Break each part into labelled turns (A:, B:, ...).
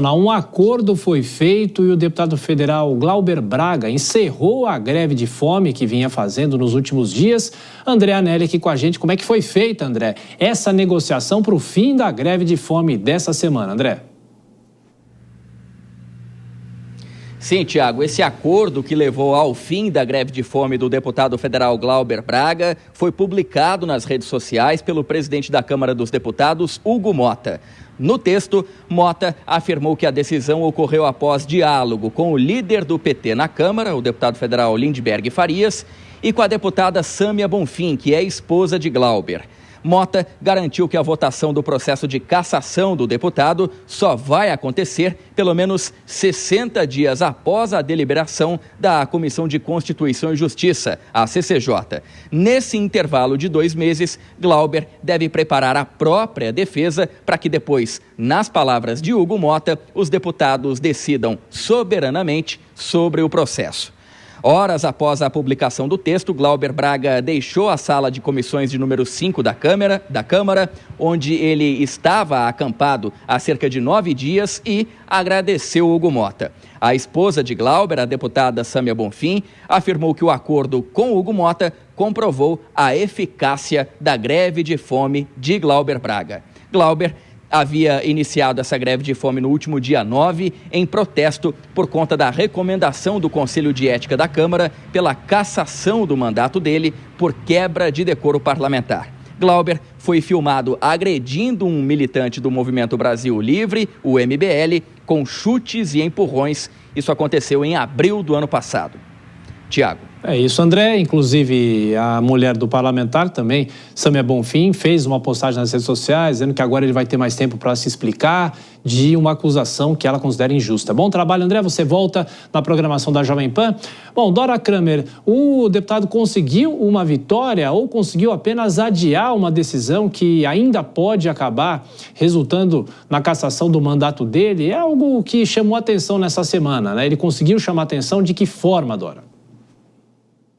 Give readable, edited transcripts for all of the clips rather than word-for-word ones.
A: Um acordo foi feito e o deputado federal Glauber Braga encerrou a greve de fome que vinha fazendo nos últimos dias. André Anelli aqui com a gente. Como é que foi feita, André, essa negociação para o fim da greve de fome dessa semana, André?
B: Sim, Tiago, esse acordo que levou ao fim da greve de fome do deputado federal Glauber Braga foi publicado nas redes sociais pelo presidente da Câmara dos Deputados, Hugo Mota. No texto, Mota afirmou que a decisão ocorreu após diálogo com o líder do PT na Câmara, o deputado federal Lindbergh Farias, e com a deputada Sâmia Bonfim, que é esposa de Glauber. Mota garantiu que a votação do processo de cassação do deputado só vai acontecer pelo menos 60 dias após a deliberação da Comissão de Constituição e Justiça, a CCJ. Nesse intervalo de 2 meses, Glauber deve preparar a própria defesa para que depois, nas palavras de Hugo Mota, os deputados decidam soberanamente sobre o processo. Horas após a publicação do texto, Glauber Braga deixou a sala de comissões de número 5 da Câmara, onde ele estava acampado há cerca de 9 dias e agradeceu Hugo Mota. A esposa de Glauber, a deputada Sâmia Bonfim, afirmou que o acordo com Hugo Mota comprovou a eficácia da greve de fome de Glauber Braga. Glauber havia iniciado essa greve de fome no último dia 9, em protesto por conta da recomendação do Conselho de Ética da Câmara pela cassação do mandato dele por quebra de decoro parlamentar. Glauber foi filmado agredindo um militante do Movimento Brasil Livre, o MBL, com chutes e empurrões. Isso aconteceu em abril do ano passado. Tiago.
A: É isso, André. Inclusive, a mulher do parlamentar também, Sâmia Bonfim, fez uma postagem nas redes sociais dizendo que agora ele vai ter mais tempo para se explicar de uma acusação que ela considera injusta. Bom trabalho, André. Você volta na programação da Jovem Pan. Bom, Dora Kramer, o deputado conseguiu uma vitória ou conseguiu apenas adiar uma decisão que ainda pode acabar resultando na cassação do mandato dele? É algo que chamou atenção nessa semana, né? Ele conseguiu chamar atenção de que forma, Dora?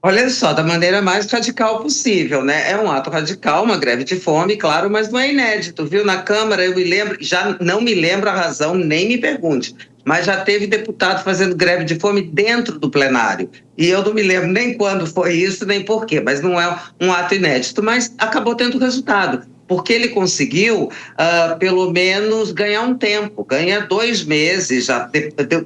C: Olha só, da maneira mais radical possível, né? É um ato radical, uma greve de fome, claro, mas não é inédito, viu? Na Câmara, eu me lembro, já não me lembro a razão, nem me pergunte, mas já teve deputado fazendo greve de fome dentro do plenário. E eu não me lembro nem quando foi isso, nem por quê, mas não é um ato inédito, mas acabou tendo resultado. Porque ele conseguiu, pelo menos, ganhar um tempo, ganha 2 meses, já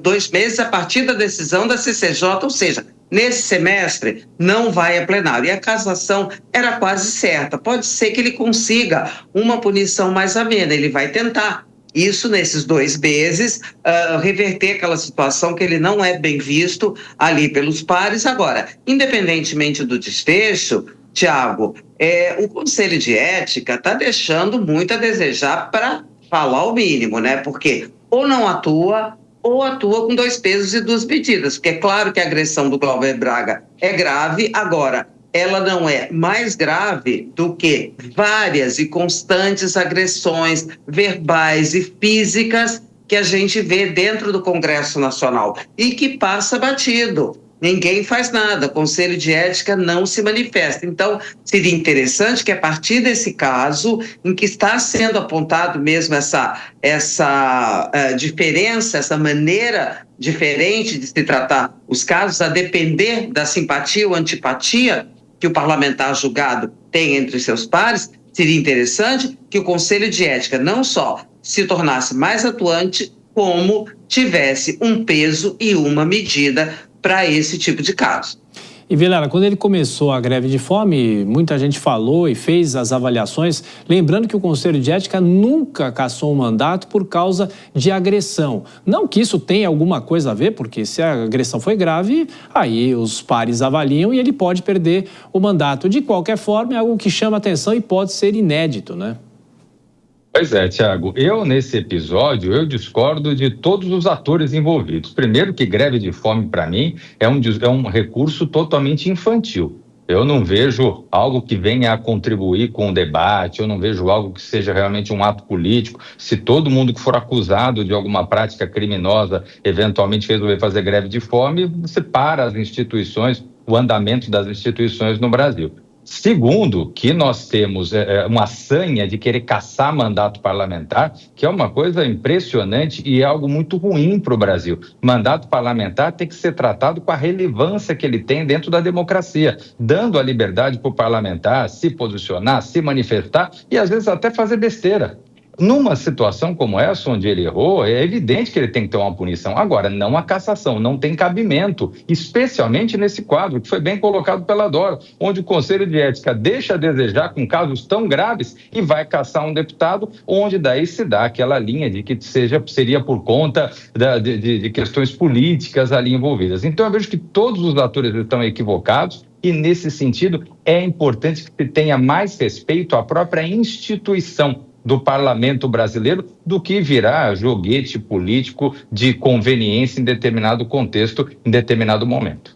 C: 2 meses a partir da decisão da CCJ, ou seja, nesse semestre não vai a plenário. E a cassação era quase certa. Pode ser que ele consiga uma punição mais amena, ele vai tentar. Isso, nesses 2 meses, reverter aquela situação que ele não é bem visto ali pelos pares. Agora, independentemente do desfecho, Tiago, o Conselho de Ética está deixando muito a desejar, para falar o mínimo, né? Porque ou não atua, ou atua com 2 pesos e 2 medidas. Porque é claro que a agressão do Glauber Braga é grave, agora, ela não é mais grave do que várias e constantes agressões verbais e físicas que a gente vê dentro do Congresso Nacional e que passa batido. Ninguém faz nada, o Conselho de Ética não se manifesta. Então, seria interessante que, a partir desse caso, em que está sendo apontado mesmo essa diferença, essa maneira diferente de se tratar os casos, a depender da simpatia ou antipatia que o parlamentar julgado tem entre seus pares, seria interessante que o Conselho de Ética não só se tornasse mais atuante, como tivesse um peso e uma medida para esse tipo de caso.
A: E, Vilela, quando ele começou a greve de fome, muita gente falou e fez as avaliações, lembrando que o Conselho de Ética nunca cassou um mandato por causa de agressão. Não que isso tenha alguma coisa a ver, porque se a agressão foi grave, aí os pares avaliam e ele pode perder o mandato. De qualquer forma, é algo que chama atenção e pode ser inédito, né?
D: Pois é, Tiago, nesse episódio, eu discordo de todos os atores envolvidos. Primeiro que greve de fome, para mim, é um recurso totalmente infantil. Eu não vejo algo que venha a contribuir com o debate, eu não vejo algo que seja realmente um ato político. Se todo mundo que for acusado de alguma prática criminosa eventualmente resolver fazer greve de fome, você para as instituições, o andamento das instituições no Brasil. Segundo, que nós temos uma sanha de querer caçar mandato parlamentar, que é uma coisa impressionante e é algo muito ruim para o Brasil. Mandato parlamentar tem que ser tratado com a relevância que ele tem dentro da democracia, dando a liberdade para o parlamentar se posicionar, se manifestar e às vezes até fazer besteira. Numa situação como essa, onde ele errou, é evidente que ele tem que ter uma punição. Agora, não a cassação, não tem cabimento, especialmente nesse quadro, que foi bem colocado pela Dora, onde o Conselho de Ética deixa a desejar com casos tão graves e vai cassar um deputado, onde daí se dá aquela linha de que seria por conta de questões políticas ali envolvidas. Então, eu vejo que todos os atores estão equivocados. E, nesse sentido, é importante que se tenha mais respeito à própria instituição do parlamento brasileiro do que virar joguete político de conveniência em determinado contexto, em determinado momento.